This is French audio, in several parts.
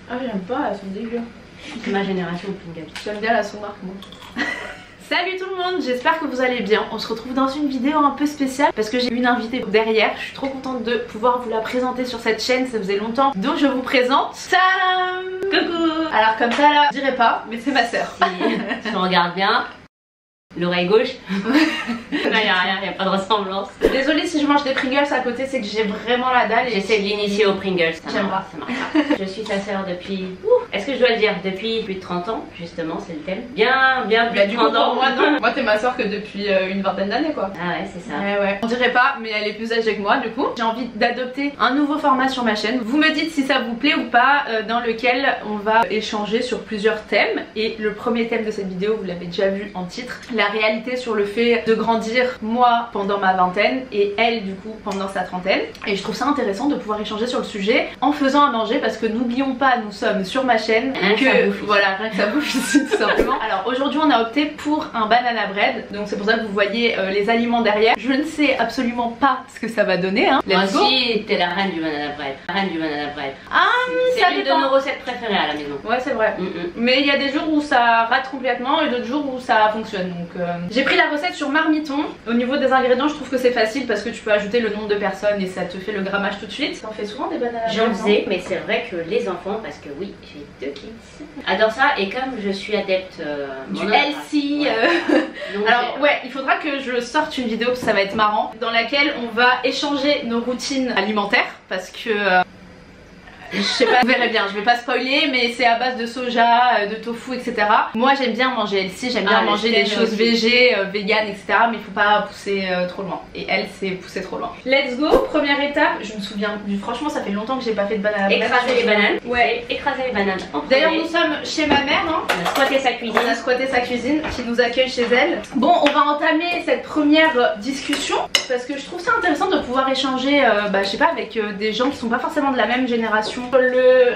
Ah j'aime pas, elles sont dégueu. C'est ma génération Pringles. J'aime bien la sous-marque moi. Salut tout le monde, j'espère que vous allez bien. On se retrouve dans une vidéo un peu spéciale parce que j'ai une invitée derrière. Je suis trop contente de pouvoir vous la présenter sur cette chaîne, ça faisait longtemps. Donc je vous présente Salam. Coucou. Alors comme ça là, je dirais pas, mais c'est ma soeur. Si on regarde bien, l'oreille gauche. Non, y a rien, y a pas de ressemblance. Désolée si je mange des Pringles à côté, c'est que j'ai vraiment la dalle. J'essaie de l'initier aux Pringles. J'aime pas. Ça marche pas. Je suis sa sœur depuis... Est-ce que je dois le dire? Depuis plus de 30 ans, justement, c'est le thème. Bien plus de 30 ans. Moi non. Moi t'es ma soeur que depuis une vingtaine d'années quoi. Ah ouais, c'est ça. Ouais. On dirait pas, mais elle est plus âgée que moi du coup. J'ai envie d'adopter un nouveau format sur ma chaîne. Vous me dites si ça vous plaît ou pas, dans lequel on va échanger sur plusieurs thèmes. Et le premier thème de cette vidéo, vous l'avez déjà vu en titre, la réalité sur le fait de grandir, moi pendant ma vingtaine et elle du coup pendant sa trentaine. Et je trouve ça intéressant de pouvoir échanger sur le sujet en faisant à manger, parce que n'oublions pas, nous sommes sur ma chaîne, rien que ça bouffe ici tout simplement. Alors aujourd'hui on a opté pour un banana bread, donc c'est pour ça que vous voyez les aliments derrière. Je ne sais absolument pas ce que ça va donner hein. Moi aussi t'es la reine du banana bread. La reine du banana bread. Ah c'est une de nos recettes préférées à la maison. Ouais c'est vrai. Mais il y a des jours où ça rate complètement et d'autres jours où ça fonctionne. Donc j'ai pris la recette sur Marmiton. Au niveau des ingrédients je trouve que c'est facile parce que tu peux ajouter le nombre de personnes et ça te fait le grammage tout de suite. T'en fais souvent des bananas? J'en faisais, mais c'est vrai que les enfants, parce que oui j'ai 2 kids, adorent ça. Et comme je suis adepte du healthy alors ouais, il faudra que je sorte une vidéo parce que ça va être marrant, dans laquelle on va échanger nos routines alimentaires parce que je sais pas, vous verrez bien, je vais pas spoiler, mais c'est à base de soja, de tofu, etc. Moi j'aime bien manger healthy, j'aime bien manger des choses végé, vegan, etc. Mais il faut pas pousser trop loin. Et elle c'est pousser trop loin. Let's go, première étape, je me souviens, franchement ça fait longtemps que j'ai pas fait de banane. Écraser les bananes. Ouais, écraser les bananes. D'ailleurs nous sommes chez ma mère, hein. On a squatté sa cuisine. On a squatté sa cuisine qui nous accueille chez elle. Bon, on va entamer cette première discussion parce que je trouve ça intéressant de pouvoir échanger, je sais pas, avec des gens qui sont pas forcément de la même génération.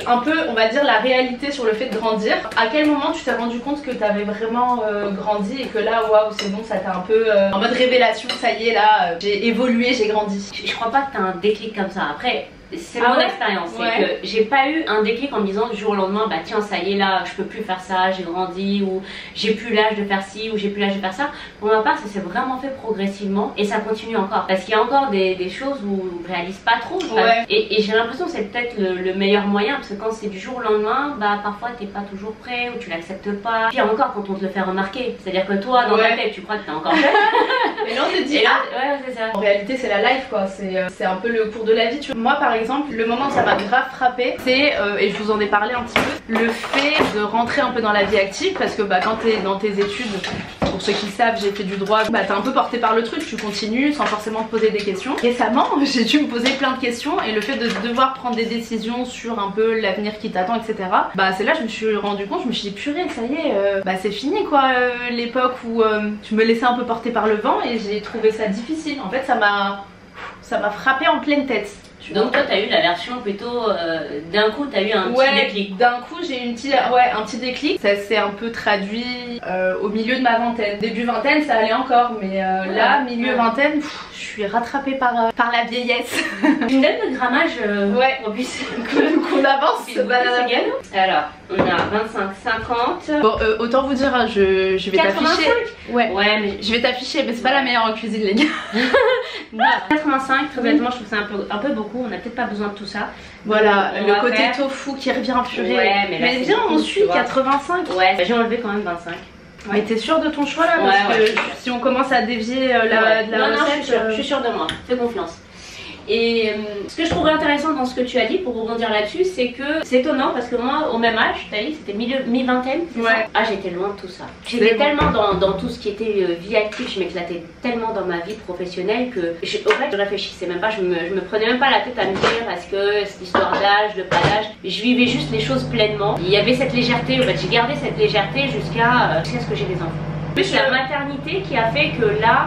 Un peu, on va dire, la réalité sur le fait de grandir. À quel moment tu t'es rendu compte que t'avais vraiment grandi et que là, waouh, c'est bon, ça t'a un peu en mode révélation, ça y est, là, j'ai évolué, j'ai grandi. Je crois pas que t'as un déclic comme ça. Après, c'est mon expérience, c'est que j'ai pas eu un déclic en me disant du jour au lendemain, bah tiens ça y est là, je peux plus faire ça, j'ai grandi, ou j'ai plus l'âge de faire ci, ou j'ai plus l'âge de faire ça. Pour ma part ça s'est vraiment fait progressivement et ça continue encore, parce qu'il y a encore des choses où je réalise pas trop. Et j'ai l'impression que c'est peut-être le meilleur moyen, parce que quand c'est du jour au lendemain, bah parfois t'es pas toujours prêt, ou tu l'acceptes pas. Puis encore quand on te le fait remarquer, c'est à dire que toi dans ta tête tu crois que t'es encore jeune et là on te dit c'est ça. En réalité c'est la life quoi, c'est un peu le cours de la vie. Moi par exemple, le moment où ça m'a grave frappé, c'est, et je vous en ai parlé un petit peu, le fait de rentrer un peu dans la vie active, parce que bah, quand t'es dans tes études, pour ceux qui le savent, j'ai fait du droit, bah t'es un peu porté par le truc, tu continues sans forcément te poser des questions. Récemment, j'ai dû me poser plein de questions et le fait de devoir prendre des décisions sur un peu l'avenir qui t'attend, etc. Bah c'est là que je me suis rendu compte, je me suis dit purée, ça y est, bah c'est fini quoi, l'époque où je me laissais un peu porter par le vent et j'ai trouvé ça difficile. En fait ça m'a frappé en pleine tête. Donc toi t'as eu la version plutôt d'un coup t'as eu un petit déclic. D'un coup j'ai eu un petit déclic. Ça s'est un peu traduit au milieu de ma vingtaine. Début vingtaine ça allait encore, mais là milieu vingtaine, je suis rattrapée par la vieillesse. Une date de grammage qu'on avance ce banana. Alors on a 25, 50. Bon autant vous dire, je vais t'afficher. Ouais mais je vais t'afficher, mais c'est pas la meilleure en cuisine les gars. Non. 85, très honnêtement je trouve ça un peu beaucoup, on n'a peut-être pas besoin de tout ça. Voilà, le côté tofu qui revient purée. Mais viens on suit 85. Ouais, j'ai enlevé quand même 25. Mais t'es sûre de ton choix là? Parce que si on commence à dévier la recette... je suis sûre de moi, fais confiance. Et ce que je trouverais intéressant dans ce que tu as dit, pour rebondir là-dessus, c'est que c'est étonnant parce que moi, au même âge, t'as dit, c'était mi-vingtaine, c'est ça? Ah, j'étais loin de tout ça. J'étais tellement dans tout ce qui était vie active, je m'éclatais tellement dans ma vie professionnelle que, au fait, je réfléchissais même pas, je me prenais même pas la tête à me dire est-ce que c'est histoire d'âge, de pas d'âge. Je vivais juste les choses pleinement. Il y avait cette légèreté, en fait, j'ai gardé cette légèreté jusqu'à ce que j'ai des enfants. C'est la maternité qui a fait que là,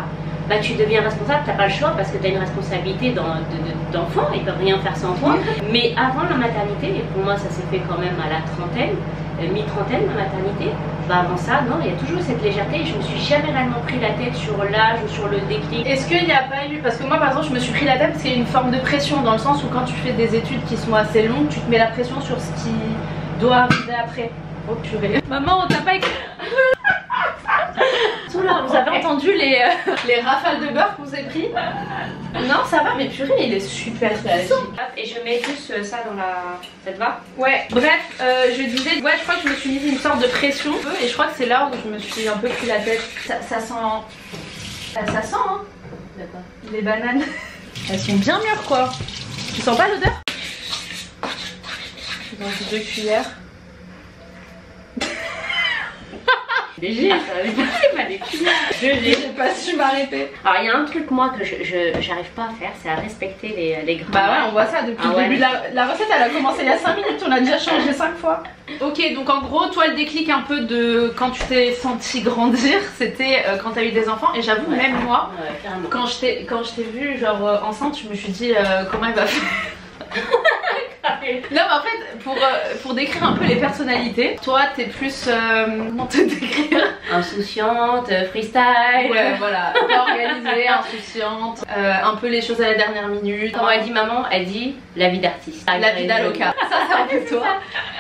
bah, tu deviens responsable, t'as pas le choix parce que t'as une responsabilité d'enfant, ils peuvent rien faire sans toi. Mais avant la maternité, et pour moi ça s'est fait quand même à la trentaine, mi-trentaine la maternité, bah avant ça, non, il y a toujours cette légèreté et je me suis jamais réellement pris la tête sur l'âge ou sur le déclic. Est-ce qu'il n'y a pas eu, parce que moi par exemple je me suis pris la tête parce qu'il y a une forme de pression dans le sens où quand tu fais des études qui sont assez longues, tu te mets la pression sur ce doit arriver après. Oh purée. Maman, on t'a pas écrit. Vous avez entendu les rafales de beurre que vous avez pris? Non, ça va, mais purée, il est super puissant. Et je mets juste ça dans la... Ça te va? Ouais, bref, je disais, ouais, je crois que je me suis mis une sorte de pression. Et je crois que c'est là où je me suis un peu pris la tête. Ça sent... Ça sent, hein. D'accord. Les bananes, elles sont bien mûres, quoi. Tu sens pas l'odeur? Donc 2 cuillères. Léger, J'ai pas su m'arrêter. Alors il y a un truc moi que j'arrive pas à faire, c'est à respecter les grains. Bah ouais, on voit ça depuis le début de la recette, elle a commencé il y a 5 minutes, on a déjà changé 5 fois. Ok, donc en gros, toi le déclic un peu de quand tu t'es senti grandir, c'était quand t'as eu des enfants. Et j'avoue, même moi, quand je t'ai vue genre enceinte, je me suis dit comment elle va faire. Non mais en fait pour décrire un peu les personnalités, toi t'es plus comment te décrire? Insouciante, freestyle. Ouais voilà, pas organisée, insouciante, un peu les choses à la dernière minute. Quand elle dit maman, elle dit la vie d'artiste. La vie d'Aloca. Ça c'est un peu toi.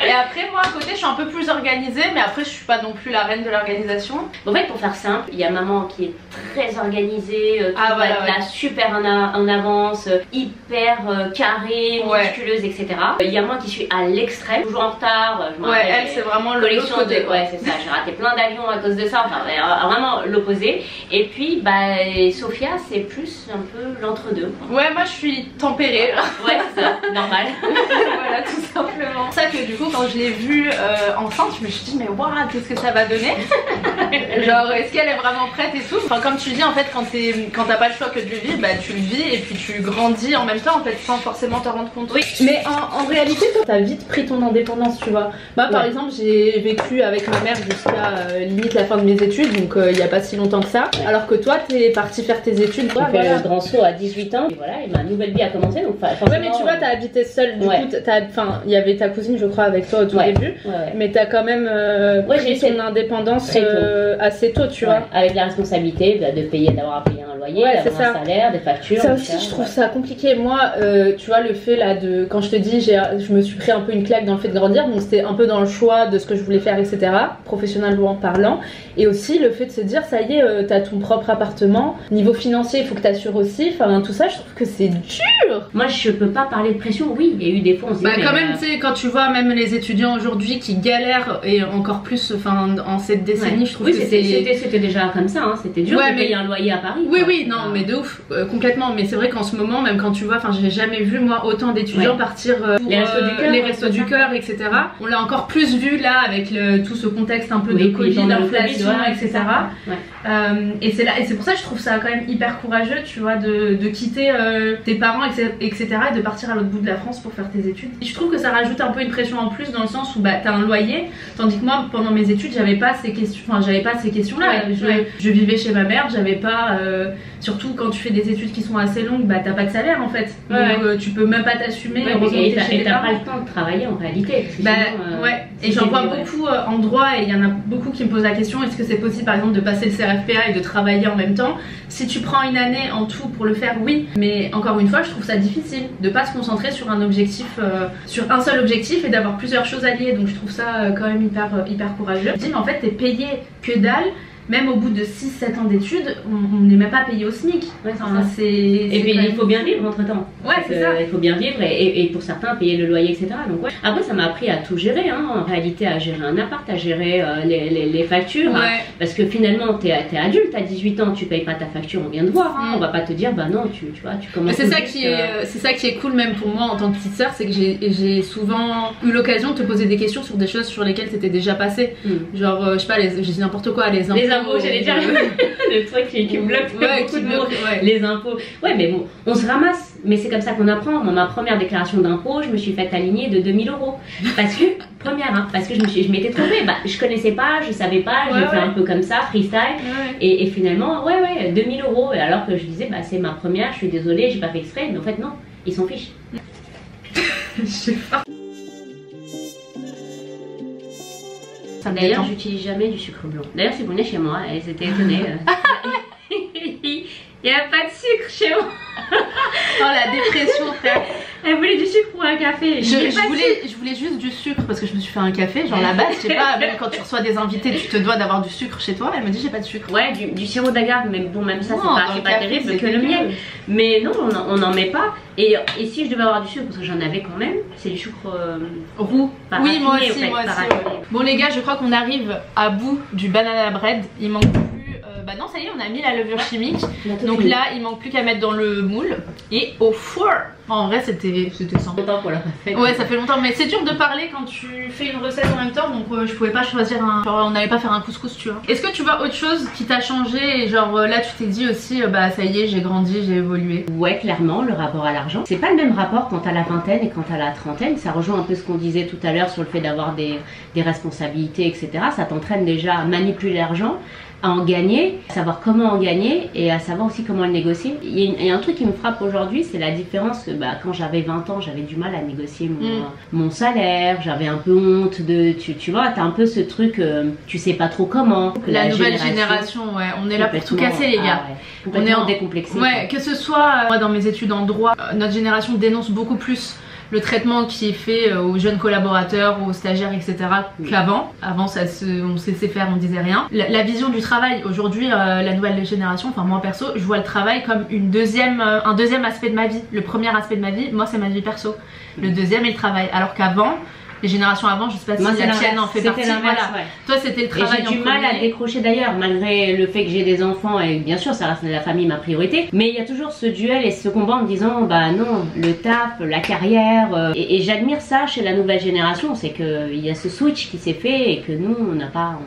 Et après moi à côté je suis un peu plus organisée, mais après je suis pas non plus la reine de l'organisation. En fait pour faire simple, il y a maman qui est très organisée, qui va être là super en avance, hyper carrée, musculeuse, etc. Il y a moi qui suis à l'extrême, toujours en retard. Ouais, elle c'est vraiment collection de... Ouais, c'est ça, j'ai raté plein d'avions à cause de ça, enfin vraiment l'opposé. Et puis bah Sophia c'est plus un peu l'entre-deux. Ouais, moi je suis tempérée. Ouais, c'est ça, normal. Voilà, tout simplement. C'est ça que du coup quand je l'ai vue enceinte, je me suis dit mais waouh, qu'est-ce que ça va donner. Genre est-ce qu'elle est vraiment prête et tout. Enfin comme tu dis en fait quand t'as pas le choix que de le vivre, bah tu le vis et puis tu grandis en même temps en fait sans forcément te rendre compte. Oui. Mais en réalité toi t'as vite pris ton indépendance, tu vois. Moi par exemple j'ai vécu avec ma mère jusqu'à limite la fin de mes études, donc il y a pas si longtemps que ça. Alors que toi t'es partie faire tes études. J'ai fait le grand saut à 18 ans et voilà, et ma nouvelle vie a commencé donc forcément. Ouais mais tu vois t'as habité seule, du coup il y avait ta cousine je crois avec toi au tout début, mais t'as quand même pris ton indépendance assez tôt, tu vois. Avec la responsabilité de payer, d'avoir à payer un loyer, d'avoir un salaire, des factures. Ça aussi je trouve ça compliqué. Moi tu vois le fait là de quand je te dis je me suis pris un peu une claque dans le fait de grandir, donc c'était un peu dans le choix de ce que je voulais faire, etc. professionnellement parlant, et aussi le fait de se dire ça y est t'as ton propre appartement, niveau financier il faut que t'assures aussi, enfin tout ça je trouve que c'est dur. Moi je peux pas parler de pression, oui il y a eu des fois on se dit quand même tu sais quand tu vois même les étudiants aujourd'hui qui galèrent et encore plus enfin en cette décennie je trouve que c'était déjà comme ça hein. C'était dur de payer un loyer à Paris. Oui non mais de ouf complètement, mais c'est vrai qu'en ce moment même quand tu vois, enfin j'ai jamais vu moi autant d'étudiants partir pour les restos du cœur etc. On l'a encore plus vu là avec tout ce contexte un peu de Covid, d'inflation etc. Et c'est pour ça que je trouve ça quand même hyper courageux tu vois de quitter tes parents etc. et de partir à l'autre bout de la France pour faire tes études. Et je trouve que ça rajoute un peu une pression en plus dans le sens où bah t'as un loyer, tandis que moi pendant mes études j'avais pas ces questions là. Je vivais chez ma mère, j'avais pas surtout quand tu fais des études qui sont assez longues, bah t'as pas de salaire en fait, donc tu peux même pas t'assumer. Et t'as pas le temps de travailler en réalité. Et j'en vois beaucoup en droit et il y en a beaucoup qui me posent la question, est-ce que c'est possible par exemple de passer le CRFPA et de travailler en même temps? Si tu prends une année en tout pour le faire, oui, mais encore une fois je trouve ça difficile de pas se concentrer sur un objectif, sur un seul objectif et d'avoir plusieurs choses à lier, donc je trouve ça quand même hyper courageux. Je dis mais en fait t'es payé que dalle. Même au bout de 6-7 ans d'études, on n'est même pas payé au SMIC. Et puis il faut bien vivre entre temps. Ouais, c'est ça. Il faut bien vivre et pour certains payer le loyer, etc. Donc après ça m'a appris à tout gérer, hein, en réalité à gérer un appart, à gérer les factures. Parce que finalement t'es adulte, à 18 ans, tu payes pas ta facture, on vient de voir. Hein, on va pas te dire bah non, tu vois, tu commences. C'est ça qui est cool même pour moi en tant que petite sœur, c'est que j'ai souvent eu l'occasion de te poser des questions sur des choses sur lesquelles t'étais déjà passé. Genre je sais pas, je dis n'importe quoi, les impôts, j'allais dire le truc qui bloque beaucoup de mots, les impôts. Ouais mais bon, on se ramasse, mais c'est comme ça qu'on apprend. Dans ma première déclaration d'impôt, je me suis fait aligner de 2000 € parce que parce que je m'étais trompée, bah je connaissais pas, je savais pas, j'ai fait un peu comme ça, freestyle, et finalement 2000 €, et alors que je disais bah c'est ma première, je suis désolée, j'ai pas fait exprès, mais en fait non, ils s'en fichent. Je sais pas. D'ailleurs, j'utilise jamais du sucre blanc. D'ailleurs, c'est bon, chez moi, elles étaient étonnées. Il n'y a pas de sucre chez moi. Oh la dépression frère. Elle voulait du sucre pour un café. Je voulais juste du sucre parce que je me suis fait un café, genre la base, je sais pas, même quand tu reçois des invités, tu te dois d'avoir du sucre chez toi. Elle me dit j'ai pas de sucre. Ouais, du sirop d'agave, mais bon, même ça, c'est pas terrible que le miel. Mais non, on n'en met pas. Et si je devais avoir du sucre, parce que j'en avais quand même, c'est du sucre roux. Oui, moi aussi, moi aussi. Bon, les gars, je crois qu'on arrive à bout du banana bread. Il manque plus. Bah non, ça y est, on a mis la levure chimique. Donc là, il manque plus qu'à mettre dans le moule et au four. En vrai, c'était simple. Longtemps pour la fête. Ouais, ça fait longtemps, mais c'est dur de parler quand tu fais une recette en même temps, donc je pouvais pas choisir un. Genre, on n'allait pas faire un couscous, tu vois. Est-ce que tu vois autre chose qui t'a changé et genre là, tu t'es dit aussi, bah ça y est, j'ai grandi, j'ai évolué? Ouais, clairement, le rapport à l'argent. C'est pas le même rapport quand t'as la vingtaine et quand t'as la trentaine. Ça rejoint un peu ce qu'on disait tout à l'heure sur le fait d'avoir des responsabilités, etc. Ça t'entraîne déjà à manipuler l'argent, à en gagner, à savoir comment en gagner et à savoir aussi comment le négocier. Il y a un truc qui me frappe aujourd'hui, c'est la différence que quand j'avais 20 ans, j'avais du mal à négocier mon salaire, j'avais un peu honte de... Tu vois, t'as un peu ce truc, tu sais pas trop comment. La nouvelle génération, ouais, on est là pour tout casser les gars. On est en décomplexé. Ouais, que ce soit, moi dans mes études en droit, notre génération dénonce beaucoup plus le traitement qui est fait aux jeunes collaborateurs, aux stagiaires, etc. qu'avant. Avant, on sait faire, on disait rien. La vision du travail, aujourd'hui, la nouvelle génération, enfin moi perso, je vois le travail comme un deuxième aspect de ma vie. Le premier aspect de ma vie, moi c'est ma vie perso. Le deuxième est le travail. Alors qu'avant, les générations avant, je sais pas si la tienne en fait partie. Voilà. Ouais. Toi, c'était le travail. J'ai du mal à décrocher d'ailleurs, malgré le fait que j'ai des enfants et bien sûr, ça reste la famille ma priorité. Mais il y a toujours ce duel et ce combat en me disant, bah non, le taf, la carrière. Et j'admire ça chez la nouvelle génération, c'est qu'il y a ce switch qui s'est fait et que nous, on n'a pas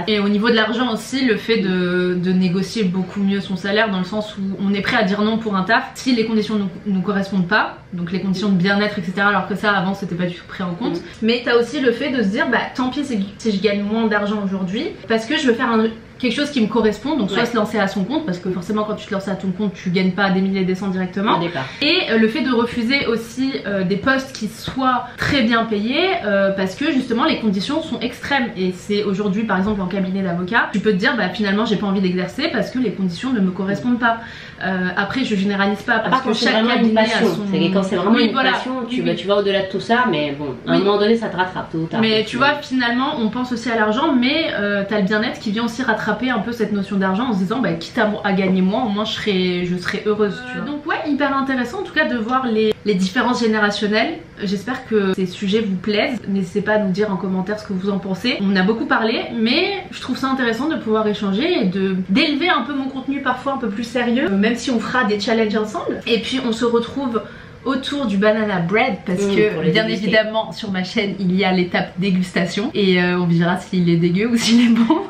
fait. Et au niveau de l'argent aussi, le fait de négocier beaucoup mieux son salaire, dans le sens où on est prêt à dire non pour un taf si les conditions nous correspondent pas, donc les conditions de bien-être, etc. Alors que ça, avant, c'était pas du tout pris en compte. Mais t'as aussi le fait de se dire, bah tant pis si je gagne moins d'argent aujourd'hui, parce que je veux faire quelque chose qui me correspond, donc soit se lancer à son compte, parce que forcément quand tu te lances à ton compte tu gagnes pas des milliers et des cents directement, et le fait de refuser aussi des postes qui soient très bien payés, parce que justement les conditions sont extrêmes, et c'est aujourd'hui par exemple en cabinet d'avocat, tu peux te dire bah finalement j'ai pas envie d'exercer parce que les conditions ne me correspondent pas. Après je généralise pas parce que chaque cabinet a son... Quand c'est vraiment une passion, tu vas au-delà de tout ça, mais bon, à un moment donné ça te rattrape tôt ou tard. Mais tu vois, finalement on pense aussi à l'argent, mais t'as le bien-être qui vient aussi rattraper un peu cette notion d'argent en se disant bah quitte à gagner moins, au moins je serai heureuse, tu vois. Donc ouais, hyper intéressant en tout cas de voir les différences générationnelles. J'espère que ces sujets vous plaisent, n'hésitez pas à nous dire en commentaire ce que vous en pensez. On a beaucoup parlé, mais je trouve ça intéressant de pouvoir échanger et d'élever un peu mon contenu parfois un peu plus sérieux, même si on fera des challenges ensemble. Et puis on se retrouve autour du banana bread parce que bien évidemment sur ma chaîne il y a l'étape dégustation et on verra s'il est dégueu ou s'il est bon.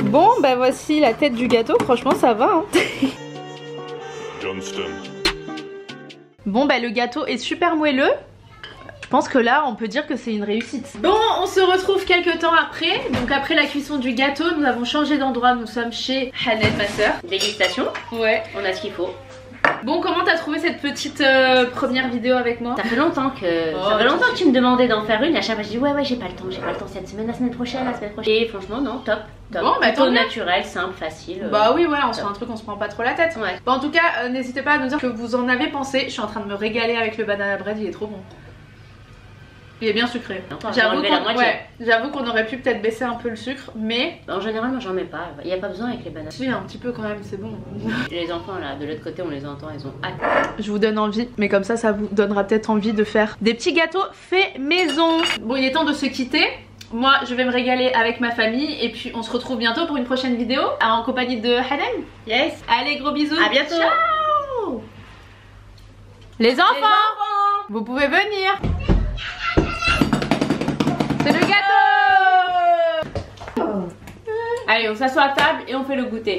Bon bah voici la tête du gâteau, franchement ça va hein. Johnston. Bon bah le gâteau est super moelleux. Je pense que là on peut dire que c'est une réussite. Bon, on se retrouve quelques temps après. Donc après la cuisson du gâteau, nous avons changé d'endroit. Nous sommes chez Hanen, ma soeur. Dégustation. Ouais. On a ce qu'il faut. Bon, comment t'as trouvé cette petite première vidéo avec moi? Ça fait longtemps que tu me demandais d'en faire une et à chaque fois je dis ouais j'ai pas le temps cette semaine, la semaine prochaine. Et franchement non, top. Bon, bah plutôt naturel, simple, facile. Bah oui, voilà, on se fait un truc, on se prend pas trop la tête. Ouais. Bon, en tout cas, n'hésitez pas à nous dire ce que vous en avez pensé. Je suis en train de me régaler avec le banana bread, il est trop bon. Il est bien sucré. J'avoue qu'on aurait pu peut-être baisser un peu le sucre, mais... En général, moi j'en mets pas. Il n'y a pas besoin avec les bananes. Si, un petit peu quand même, c'est bon. Les enfants là, de l'autre côté, on les entend, ils ont hâte. Je vous donne envie, mais comme ça vous donnera peut-être envie de faire des petits gâteaux faits maison. Bon, il est temps de se quitter. Moi, je vais me régaler avec ma famille et puis on se retrouve bientôt pour une prochaine vidéo en compagnie de Hanen. Yes. Allez, gros bisous. À bientôt. Ciao. Les enfants, vous pouvez venir. C'est le gâteau. Allez, on s'assoit à table et on fait le goûter.